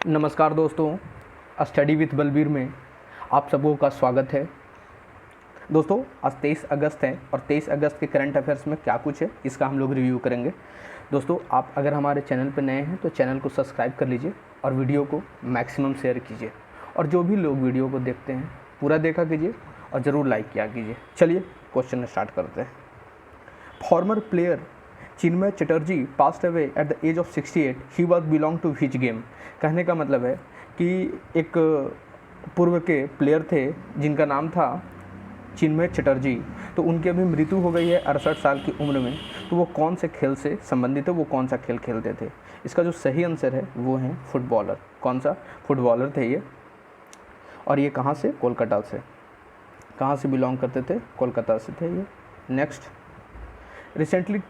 नमस्कार दोस्तों, study with Balbir में आप सबों का स्वागत है। दोस्तों, आज 23 अगस्त है और 23 अगस्त के करंट अफेयर्स में क्या कुछ है इसका हम लोग रिव्यू करेंगे। दोस्तों, आप अगर हमारे चैनल पर नए हैं तो चैनल को सब्सक्राइब कर लीजिए और वीडियो को मैक्सिमम शेयर कीजिए, और जो भी लोग वीडियो को देखते हैं पूरा देखा कीजिए और ज़रूर लाइक किया कीजिए। चलिए क्वेश्चन स्टार्ट करते हैं। Former player Chinmay Chatterjee passed away at the age of 68, he was belong to which game. कहने का मतलब है कि एक पूर्व के प्लेयर थे जिनका नाम था चिन्मय चटर्जी, तो उनकी अभी मृत्यु हो गई है 68 साल की उम्र में। तो वो कौन से खेल से संबंधित है, वो कौन सा खेल खेलते थे? इसका जो सही आंसर है वो है फुटबॉलर। कौन सा फुटबॉलर थे ये, और ये कहाँ से? कोलकाता से। कहाँ से बिलोंग करते थे? कोलकाता से थे ये। Next, recently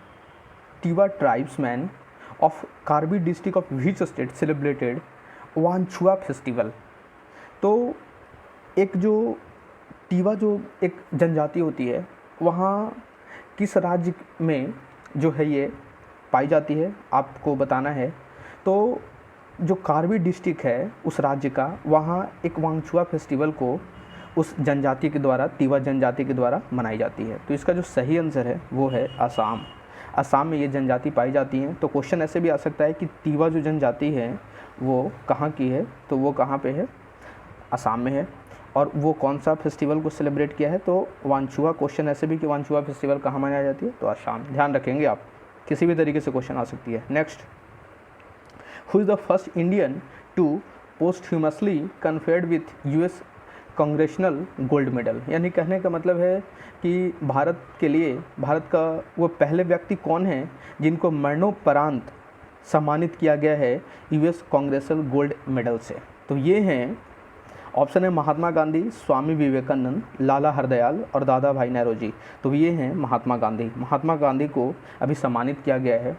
Tiwa tribesmen of Karbi district of which state celebrated Wanchuwa festival. तो एक जो टीवा जो एक जनजाति होती है, वहाँ किस राज्य में जो है ये पाई जाती है, आपको बताना है। तो जो कार्बी डिस्ट्रिक्ट है उस राज्य का, वहाँ एक वांछुआ फेस्टिवल को उस जनजाति के द्वारा, टीवा जनजाति के द्वारा मनाई जाती है। तो इसका जो सही आंसर है वो है असम। असम में ये जनजाति पाई जाती हैं। तो क्वेश्चन ऐसे भी आ सकता है कि टीवा जो जनजाति है वो कहाँ की है, तो वो कहाँ पे है? असम में है। और वो कौन सा फेस्टिवल को सेलिब्रेट किया है? तो वांछुआ। क्वेश्चन ऐसे भी कि वांछुआ फेस्टिवल कहाँ मनाई जाती है? तो असम। ध्यान रखेंगे आप, किसी भी तरीके से क्वेश्चन आ सकती है। Next, who is the first Indian to posthumously conferred with US Congressional Gold Medal. यानी कहने का मतलब है कि भारत के लिए, भारत का वो पहले व्यक्ति कौन है जिनको मरणोपरांत सम्मानित किया गया है यूएस कांग्रेशनल गोल्ड मेडल से? तो ये हैं, ऑप्शन है महात्मा गांधी, स्वामी विवेकानंद, लाला हरदयाल और दादा भाई नौरोजी। तो ये हैं महात्मा गांधी। महात्मा गांधी को अभी सम्मानित किया गया है।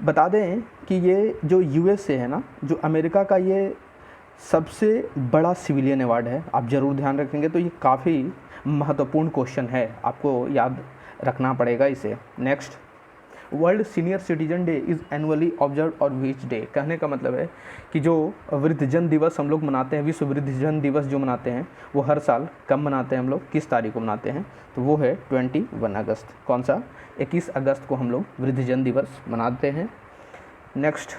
बता दें कि ये जो यूएस से है ना, जो अमेरिका का ये सबसे बड़ा सिविलियन अवार्ड है। आप ज़रूर ध्यान रखेंगे, तो ये काफ़ी महत्वपूर्ण क्वेश्चन है, आपको याद रखना पड़ेगा इसे। Next, world senior citizen day is annually observe और विच डे। कहने का मतलब है कि जो वृद्धजन दिवस हम लोग मनाते हैं, विश्व वृद्धजन दिवस जो मनाते हैं, वो हर साल कब मनाते हैं हम लोग, किस तारीख को मनाते हैं? तो वो है 21 अगस्त। कौन सा? 21 अगस्त को हम लोग वृद्धजन दिवस मनाते हैं। Next,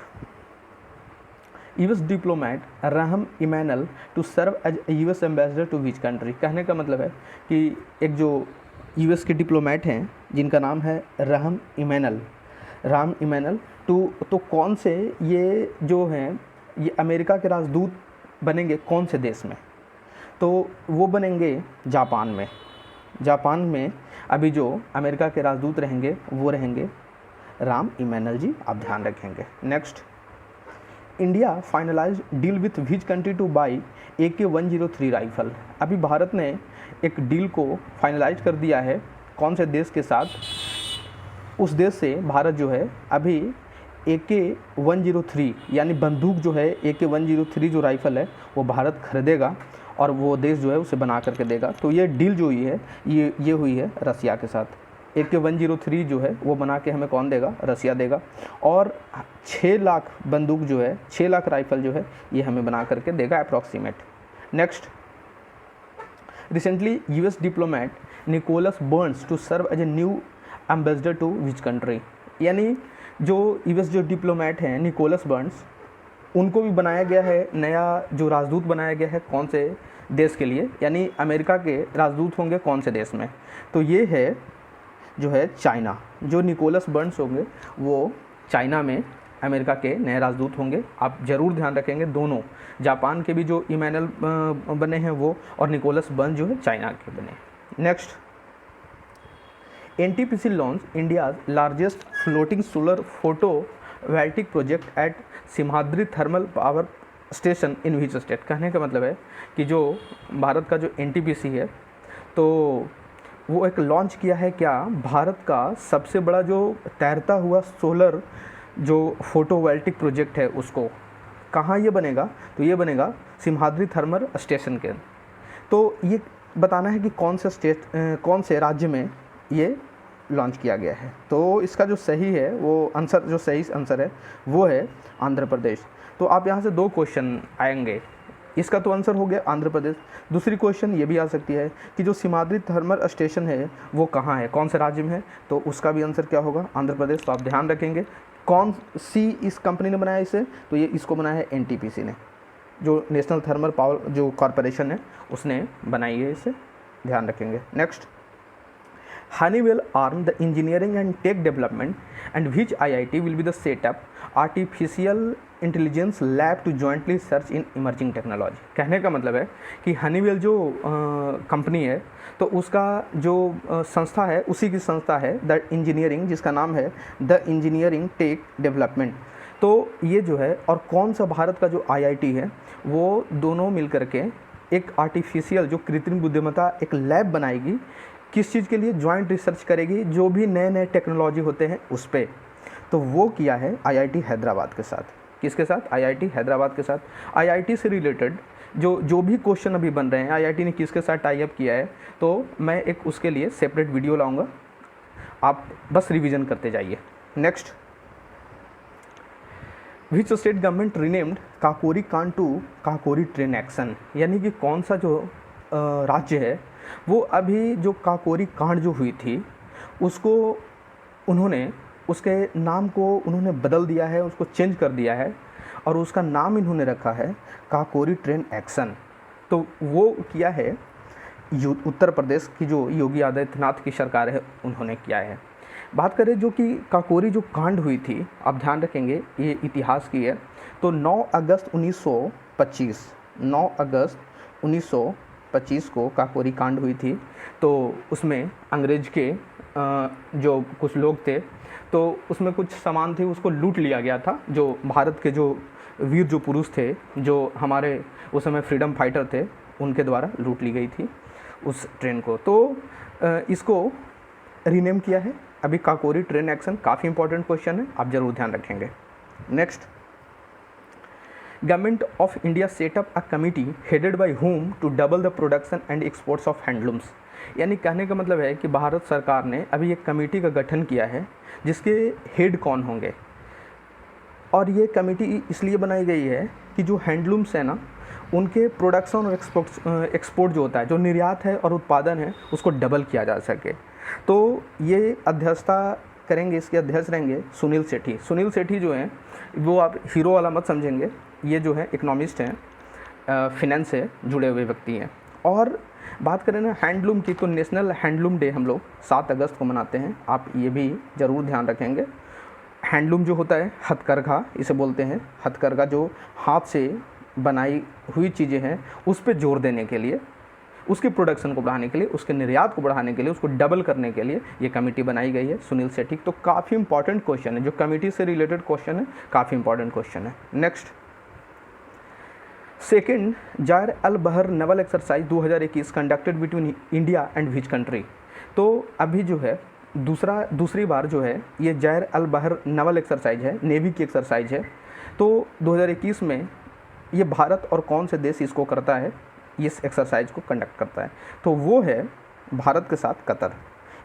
US diplomat Rahm Emanuel to serve as US ambassador to which country. कहने का मतलब है कि एक जो यूएस के डिप्लोमेट हैं जिनका नाम है रहम इमैनुअल तो कौन से ये जो हैं ये अमेरिका के राजदूत बनेंगे कौन से देश में? तो वो बनेंगे जापान में। जापान में अभी जो अमेरिका के राजदूत रहेंगे वो रहेंगे राम इमैनुअल जी, आप ध्यान रखेंगे। Next, India finalize deal with which country to buy AK-103 rifle. अभी भारत ने एक डील को फाइनलाइज कर दिया है, कौन से देश के साथ? उस देश से भारत जो है अभी AK-103 यानी बंदूक जो है, AK-103 जो राइफल है वो भारत खरीदेगा और वो देश जो है उसे बना करके देगा। तो ये डील जो हुई है ये हुई है रसिया के साथ। AK-103 जो है वो बना के हमें कौन देगा? रसिया देगा। और 6 लाख बंदूक जो है, 6 लाख राइफल जो है ये हमें बना करके देगा approximate. Next, recently US diplomat Nicholas Burns to serve as a new ambassador to which country. यानी जो यूएस जो डिप्लोमेट हैं निकोलस बर्न्स, उनको भी बनाया गया है, नया जो राजदूत बनाया गया है कौन से देश के लिए? यानी अमेरिका के राजदूत होंगे कौन से देश में? तो ये है जो है चाइना। जो निकोलस बर्न्स होंगे वो चाइना में अमेरिका के नए राजदूत होंगे। आप ज़रूर ध्यान रखेंगे, दोनों जापान के भी जो इमैनुअल बने हैं वो, और निकोलस बर्न्स जो है चाइना के बने। Next, NTPC launch India's largest floating solar photovoltaic project at Simhadri thermal power station in which state. कहने का मतलब है कि जो भारत का जो NTPC है तो वो एक लॉन्च किया है क्या, भारत का सबसे बड़ा जो तैरता हुआ सोलर जो फोटोवोल्टिक प्रोजेक्ट है उसको। कहाँ ये बनेगा? तो ये बनेगा सिमहाद्री थर्मल स्टेशन के। तो ये बताना है कि कौन से राज्य में ये लॉन्च किया गया है। तो इसका जो सही है वो आंसर, जो सही आंसर है वो है आंध्र प्रदेश। तो आप यहाँ से 2 क्वेश्चन आएंगे। इसका तो आंसर हो गया आंध्र प्रदेश। दूसरी क्वेश्चन ये भी आ सकती है कि जो सीमांत थर्मल स्टेशन है वो कहाँ है, कौन से राज्य में है, तो उसका भी आंसर क्या होगा, आंध्र प्रदेश। तो आप ध्यान रखेंगे कौन सी इस कंपनी ने बनाया इसे, तो ये इसको बनाया है एनटीपीसी ने, जो नेशनल थर्मल पावर जो कॉरपोरेशन है उसने बनाई है, इसे ध्यान रखेंगे। Next, Honeywell arm the engineering and tech development and which IIT will be the set up artificial intelligence lab to jointly search in emerging technology। कहने का मतलब है कि हनीवेल जो कंपनी है तो उसका जो संस्था है उसी की संस्था है द इंजीनियरिंग, जिसका नाम है द इंजीनियरिंग टेक डेवलपमेंट। तो ये जो है और कौन सा भारत का जो आईआईटी है वो दोनों मिल करके एक आर्टिफिशियल जो कृत्रिम बुद्धिमत्ता एक लैब बनाएगी। किस चीज़ के लिए, ज्वाइंट रिसर्च करेगी जो भी नए नए टेक्नोलॉजी होते हैं उस पर। तो वो किया है आईआईटी हैदराबाद के साथ। किसके साथ, आईआईटी हैदराबाद के साथ। आईआईटी से रिलेटेड जो भी क्वेश्चन अभी बन रहे हैं आईआईटी ने किसके साथ टाई अप किया है, तो मैं एक उसके लिए सेपरेट वीडियो लाऊंगा, आप बस रिवीजन करते जाइए। Next, which state government renamed Kakori कांड टू काकोरी ट्रेन एक्शन, यानी कि कौन सा जो राज्य है वो अभी जो काकोरी कांड जो हुई थी उसको उन्होंने उसके नाम को उन्होंने बदल दिया है, उसको चेंज कर दिया है और उसका नाम इन्होंने रखा है काकोरी ट्रेन एक्शन। तो वो किया है उत्तर प्रदेश की जो योगी आदित्यनाथ की सरकार है उन्होंने किया है। बात करें जो कि काकोरी जो कांड हुई थी, आप ध्यान रखेंगे ये इतिहास की है। तो 9 अगस्त 1925 को काकोरी कांड हुई थी। तो उसमें अंग्रेज के जो कुछ लोग थे तो उसमें कुछ सामान थे उसको लूट लिया गया था। जो भारत के जो वीर जो पुरुष थे जो हमारे उस समय फ्रीडम फाइटर थे उनके द्वारा लूट ली गई थी उस ट्रेन को। तो इसको रीनेम किया है अभी काकोरी ट्रेन एक्शन। काफ़ी इंपॉर्टेंट क्वेश्चन है, आप जरूर ध्यान रखेंगे। नेक्स्ट, government of India setup a committee headed by home to double the production and exports of handlooms, यानी कहने का मतलब है कि भारत सरकार ने अभी एक कमेटी का गठन किया है जिसके हेड कौन होंगे। और ये कमेटी इसलिए बनाई गई है कि जो हैंडलूम्स है ना उनके प्रोडक्शन और एक्सपोर्ट जो होता है, जो निर्यात है और उत्पादन है, उसको डबल किया जा सके। तो ये अध्यक्षता करेंगे, इसके अध्यक्ष रहेंगे सुनील सेठी। सुनील सेठी जो हैं वो आप हीरो वाला मत समझेंगे, ये जो है इकोनॉमिस्ट हैं, फिनेंस से जुड़े हुए व्यक्ति हैं। और बात करें ना हैंडलूम की, तो नेशनल हैंडलूम डे हम लोग 7 अगस्त को मनाते हैं, आप ये भी ज़रूर ध्यान रखेंगे। हैंडलूम जो होता है हथकरघा इसे बोलते हैं, हथकरघा जो हाथ से बनाई हुई चीज़ें हैं उस पर जोर देने के लिए, उसके प्रोडक्शन को बढ़ाने के लिए, उसके निर्यात को बढ़ाने के लिए, उसको डबल करने के लिए ये कमेटी बनाई गई है सुनील सेठी। तो काफ़ी इंपॉर्टेंट क्वेश्चन है, जो कमेटी से रिलेटेड क्वेश्चन है काफ़ी इंपॉर्टेंट क्वेश्चन है। नेक्स्ट, सेकेंड जायर अल बहर naval exercise 2021 conducted between India and which country. तो अभी जो है दूसरी बार जो है ये जायर अल बहर नेवल एक्सरसाइज है, नेवी की एक्सरसाइज है। तो 2021 में ये भारत और कौन से देश इसको करता है, इस एक्सरसाइज को कंडक्ट करता है, तो वो है भारत के साथ कतर।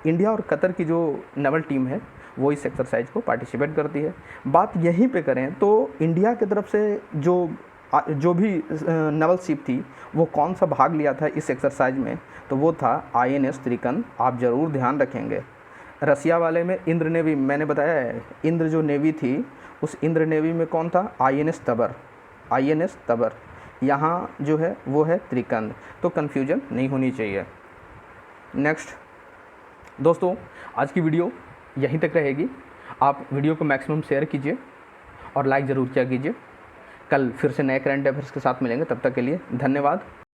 इंडिया और कतर की जो नेवल टीम है वो इस एक्सरसाइज को पार्टिसिपेट करती है। बात यहीं पे करें तो इंडिया की तरफ से जो भी नेवल शिप थी वो कौन सा भाग लिया था इस एक्सरसाइज में, तो वो था INS त्रिकंद। आप ज़रूर ध्यान रखेंगे। रसिया वाले में इंद्र नेवी, मैंने बताया है इंद्र जो नेवी थी उस इंद्र नेवी में कौन था, INS तबर। यहाँ जो है वो है त्रिकंद, तो कन्फ्यूजन नहीं होनी चाहिए। नेक्स्ट दोस्तों, आज की वीडियो यहीं तक रहेगी। आप वीडियो को मैक्सिमम शेयर कीजिए और लाइक ज़रूर किया कीजिए। कल फिर से नए करंट अफेयर्स के साथ मिलेंगे, तब तक के लिए धन्यवाद।